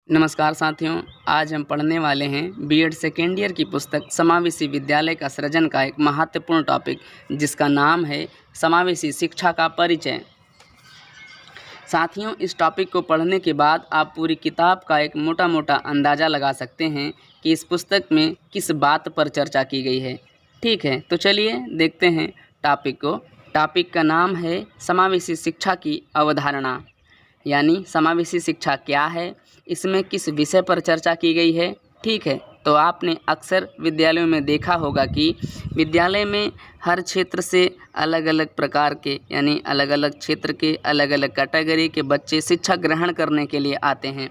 नमस्कार साथियों, आज हम पढ़ने वाले हैं बीएड सेकेंड ईयर की पुस्तक समावेशी विद्यालय का सृजन का एक महत्वपूर्ण टॉपिक जिसका नाम है समावेशी शिक्षा का परिचय। साथियों, इस टॉपिक को पढ़ने के बाद आप पूरी किताब का एक मोटा मोटा अंदाज़ा लगा सकते हैं कि इस पुस्तक में किस बात पर चर्चा की गई है। ठीक है, तो चलिए देखते हैं टॉपिक को। टॉपिक का नाम है समावेशी शिक्षा की अवधारणा, यानी समावेशी शिक्षा क्या है, इसमें किस विषय पर चर्चा की गई है। ठीक है, तो आपने अक्सर विद्यालयों में देखा होगा कि विद्यालय में हर क्षेत्र से अलग अलग प्रकार के यानी अलग अलग क्षेत्र के अलग अलग कैटेगरी के बच्चे शिक्षा ग्रहण करने के लिए आते हैं।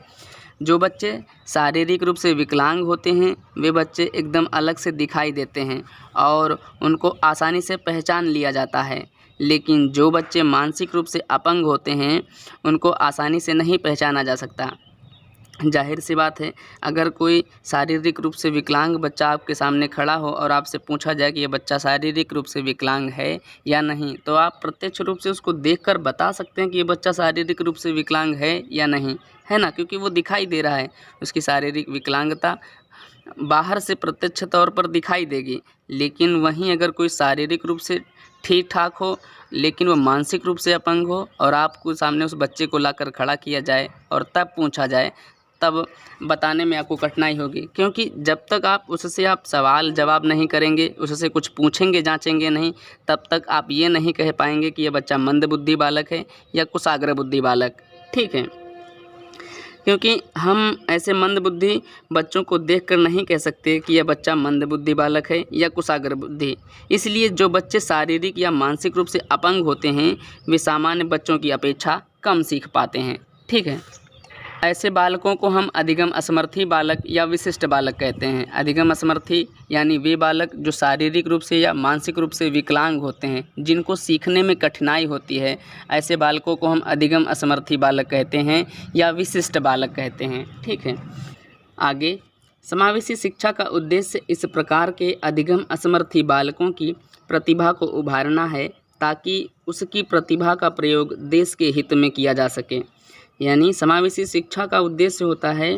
जो बच्चे शारीरिक रूप से विकलांग होते हैं वे बच्चे एकदम अलग से दिखाई देते हैं और उनको आसानी से पहचान लिया जाता है, लेकिन जो बच्चे मानसिक रूप से अपंग होते हैं उनको आसानी से नहीं पहचाना जा सकता। जाहिर सी बात है, अगर कोई शारीरिक रूप से विकलांग बच्चा आपके सामने खड़ा हो और आपसे पूछा जाए कि ये बच्चा शारीरिक रूप से विकलांग है या नहीं, तो आप प्रत्यक्ष रूप से उसको देखकर बता सकते हैं कि ये बच्चा शारीरिक रूप से विकलांग है या नहीं, है ना, क्योंकि वो दिखाई दे रहा है। उसकी शारीरिक विकलांगता बाहर से प्रत्यक्ष तौर पर दिखाई देगी, लेकिन वहीं अगर कोई शारीरिक रूप से ठीक ठाक हो लेकिन वो मानसिक रूप से अपंग हो और आपको सामने उस बच्चे को लाकर खड़ा किया जाए और तब पूछा जाए, तब बताने में आपको कठिनाई होगी, क्योंकि जब तक आप उससे सवाल जवाब नहीं करेंगे, उससे कुछ पूछेंगे जांचेंगे नहीं, तब तक आप ये नहीं कह पाएंगे कि यह बच्चा मंदबुद्धि बालक है या कुशाग्र बुद्धि बालक। ठीक है, क्योंकि हम ऐसे मंदबुद्धि बच्चों को देखकर नहीं कह सकते कि यह बच्चा मंदबुद्धि बालक है या कुशाग्र बुद्धि। इसलिए जो बच्चे शारीरिक या मानसिक रूप से अपंग होते हैं वे सामान्य बच्चों की अपेक्षा कम सीख पाते हैं। ठीक है, ऐसे बालकों को हम अधिगम असमर्थी बालक या विशिष्ट बालक कहते हैं। अधिगम असमर्थी यानी वे बालक जो शारीरिक रूप से या मानसिक रूप से विकलांग होते हैं, जिनको सीखने में कठिनाई होती है, ऐसे बालकों को हम अधिगम असमर्थी बालक कहते हैं या विशिष्ट बालक कहते हैं। ठीक है, आगे समावेशी शिक्षा का उद्देश्य इस प्रकार के अधिगम असमर्थी बालकों की प्रतिभा को उभारना है ताकि उसकी प्रतिभा का प्रयोग देश के हित में किया जा सके। यानी समावेशी शिक्षा का उद्देश्य होता है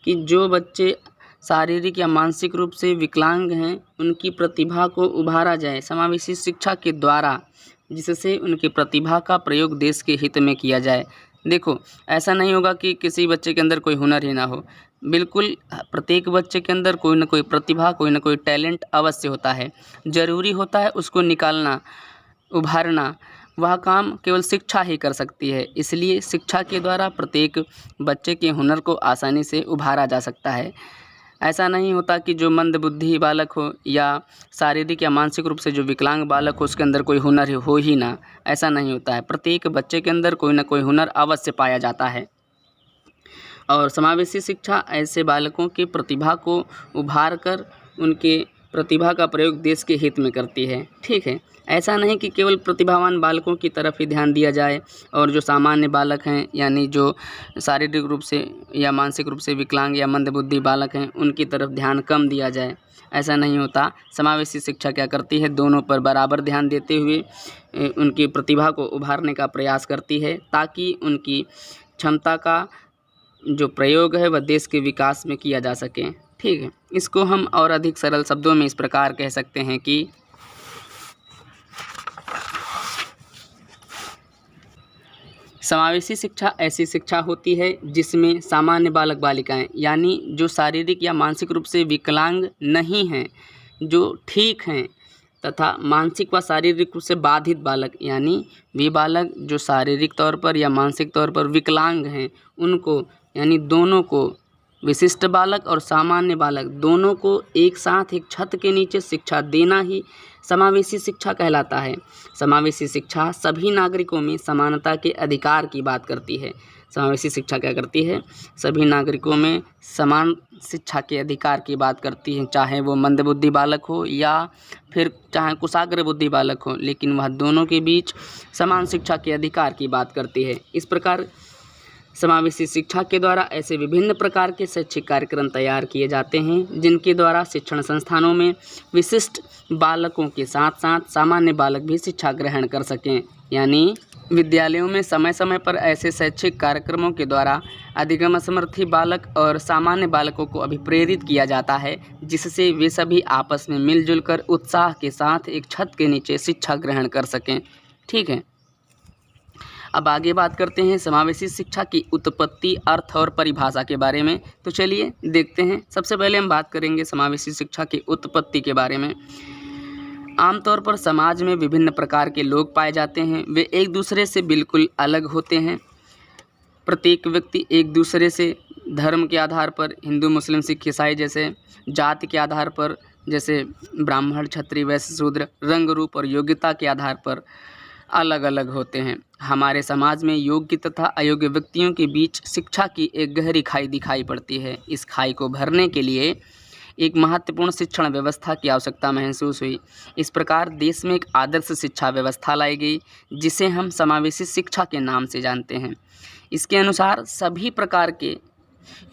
कि जो बच्चे शारीरिक या मानसिक रूप से विकलांग हैं उनकी प्रतिभा को उभारा जाए समावेशी शिक्षा के द्वारा, जिससे उनकी प्रतिभा का प्रयोग देश के हित में किया जाए। देखो, ऐसा नहीं होगा कि किसी बच्चे के अंदर कोई हुनर ही ना हो। बिल्कुल, प्रत्येक बच्चे के अंदर कोई ना कोई प्रतिभा, कोई ना कोई टैलेंट अवश्य होता है। ज़रूरी होता है उसको निकालना, उभारना। वह काम केवल शिक्षा ही कर सकती है। इसलिए शिक्षा के द्वारा प्रत्येक बच्चे के हुनर को आसानी से उभारा जा सकता है। ऐसा नहीं होता कि जो मंदबुद्धि बालक हो या शारीरिक या मानसिक रूप से जो विकलांग बालक हो उसके अंदर कोई हुनर हो ही ना, ऐसा नहीं होता है। प्रत्येक बच्चे के अंदर कोई ना कोई हुनर अवश्य पाया जाता है और समावेशी शिक्षा ऐसे बालकों की प्रतिभा को उभार कर उनके प्रतिभा का प्रयोग देश के हित में करती है। ठीक है, ऐसा नहीं कि केवल प्रतिभावान बालकों की तरफ ही ध्यान दिया जाए और जो सामान्य बालक हैं यानी जो शारीरिक रूप से या मानसिक रूप से विकलांग या मंदबुद्धि बालक हैं उनकी तरफ ध्यान कम दिया जाए। ऐसा नहीं होता। समावेशी शिक्षा क्या करती है, दोनों पर बराबर ध्यान देते हुए उनकी प्रतिभा को उभारने का प्रयास करती है ताकि उनकी क्षमता का जो प्रयोग है वह देश के विकास में किया जा सके। ठीक है, इसको हम और अधिक सरल शब्दों में इस प्रकार कह सकते हैं कि समावेशी शिक्षा ऐसी शिक्षा होती है जिसमें सामान्य बालक बालिकाएं यानी जो शारीरिक या मानसिक रूप से विकलांग नहीं हैं, जो ठीक हैं, तथा मानसिक व शारीरिक रूप से बाधित बालक यानी वे बालक जो शारीरिक तौर पर या मानसिक तौर पर विकलांग हैं उनको, यानी दोनों को, विशिष्ट बालक और सामान्य बालक दोनों को एक साथ एक छत के नीचे शिक्षा देना ही समावेशी शिक्षा कहलाता है। समावेशी शिक्षा सभी नागरिकों में समानता के अधिकार की बात करती है। समावेशी शिक्षा क्या करती है, सभी नागरिकों में समान शिक्षा के अधिकार की बात करती है, चाहे वो मंदबुद्धि बालक हो या फिर चाहे कुशाग्र बुद्धि बालक हो, लेकिन वह दोनों के बीच समान शिक्षा के अधिकार की बात करती है। इस प्रकार समावेशी शिक्षा के द्वारा ऐसे विभिन्न प्रकार के शैक्षिक कार्यक्रम तैयार किए जाते हैं जिनके द्वारा शिक्षण संस्थानों में विशिष्ट बालकों के साथ साथ सामान्य बालक भी शिक्षा ग्रहण कर सकें। यानी विद्यालयों में समय समय पर ऐसे शैक्षिक कार्यक्रमों के द्वारा अधिगम असमर्थी बालक और सामान्य बालकों को अभिप्रेरित किया जाता है, जिससे वे सभी आपस में मिलजुल कर उत्साह के साथ एक छत के नीचे शिक्षा ग्रहण कर सकें। ठीक है, अब आगे बात करते हैं समावेशी शिक्षा की उत्पत्ति, अर्थ और परिभाषा के बारे में। तो चलिए देखते हैं। सबसे पहले हम बात करेंगे समावेशी शिक्षा की उत्पत्ति के बारे में। आमतौर पर समाज में विभिन्न प्रकार के लोग पाए जाते हैं। वे एक दूसरे से बिल्कुल अलग होते हैं। प्रत्येक व्यक्ति एक दूसरे से धर्म के आधार पर, हिंदू मुस्लिम सिख ईसाई जैसे, जाति के आधार पर जैसे ब्राह्मण क्षत्रिय वैश्य शूद्र, रंग रूप और योग्यता के आधार पर अलग अलग होते हैं। हमारे समाज में योग्य तथा अयोग्य व्यक्तियों के बीच शिक्षा की एक गहरी खाई दिखाई पड़ती है। इस खाई को भरने के लिए एक महत्वपूर्ण शिक्षण व्यवस्था की आवश्यकता महसूस हुई। इस प्रकार देश में एक आदर्श शिक्षा व्यवस्था लाई गई, जिसे हम समावेशी शिक्षा के नाम से जानते हैं। इसके अनुसार सभी प्रकार के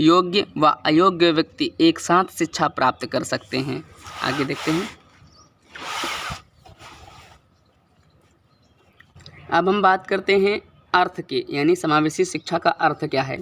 योग्य व अयोग्य व्यक्ति एक साथ शिक्षा प्राप्त कर सकते हैं। आगे देखते हैं। अब हम बात करते हैं अर्थ के, यानी समावेशी शिक्षा का अर्थ क्या है।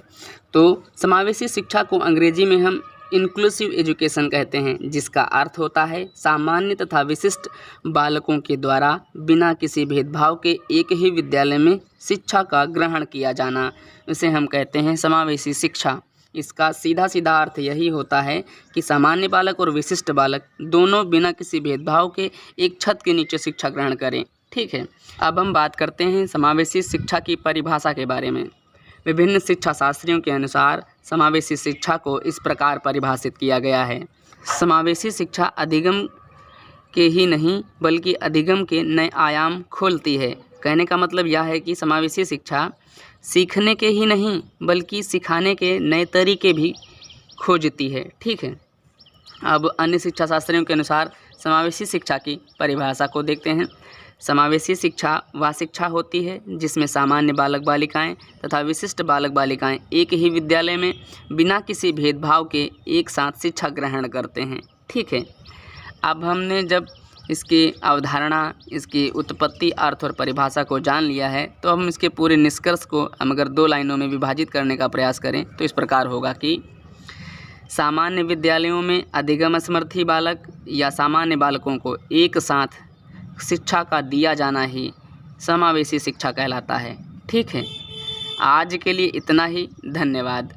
तो समावेशी शिक्षा को अंग्रेजी में हम इंक्लूसिव एजुकेशन कहते हैं, जिसका अर्थ होता है सामान्य तथा विशिष्ट बालकों के द्वारा बिना किसी भेदभाव के एक ही विद्यालय में शिक्षा का ग्रहण किया जाना। इसे हम कहते हैं समावेशी शिक्षा। इसका सीधा सीधा अर्थ यही होता है कि सामान्य बालक और विशिष्ट बालक दोनों बिना किसी भेदभाव के एक छत के नीचे शिक्षा ग्रहण करें। ठीक है, अब हम बात करते हैं समावेशी शिक्षा की परिभाषा के बारे में। विभिन्न शिक्षा शास्त्रियों के अनुसार समावेशी शिक्षा को इस प्रकार परिभाषित किया गया है। समावेशी शिक्षा अधिगम के ही नहीं बल्कि अधिगम के नए आयाम खोलती है। कहने का मतलब यह है कि समावेशी शिक्षा सीखने के ही नहीं बल्कि सिखाने के नए तरीके भी खोजती है। ठीक है, अब अन्य शिक्षा शास्त्रियों के अनुसार समावेशी शिक्षा की परिभाषा को देखते हैं। समावेशी शिक्षा वह शिक्षा होती है जिसमें सामान्य बालक बालिकाएं तथा विशिष्ट बालक बालिकाएं एक ही विद्यालय में बिना किसी भेदभाव के एक साथ शिक्षा ग्रहण करते हैं। ठीक है, अब हमने जब इसकी अवधारणा, इसकी उत्पत्ति, अर्थ और परिभाषा को जान लिया है, तो हम इसके पूरे निष्कर्ष को हम अगर 2 लाइनों में विभाजित करने का प्रयास करें तो इस प्रकार होगा कि सामान्य विद्यालयों में अधिगम असमर्थी बालक या सामान्य बालकों को एक साथ शिक्षा का दिया जाना ही समावेशी शिक्षा कहलाता है। ठीक है, आज के लिए इतना ही। धन्यवाद।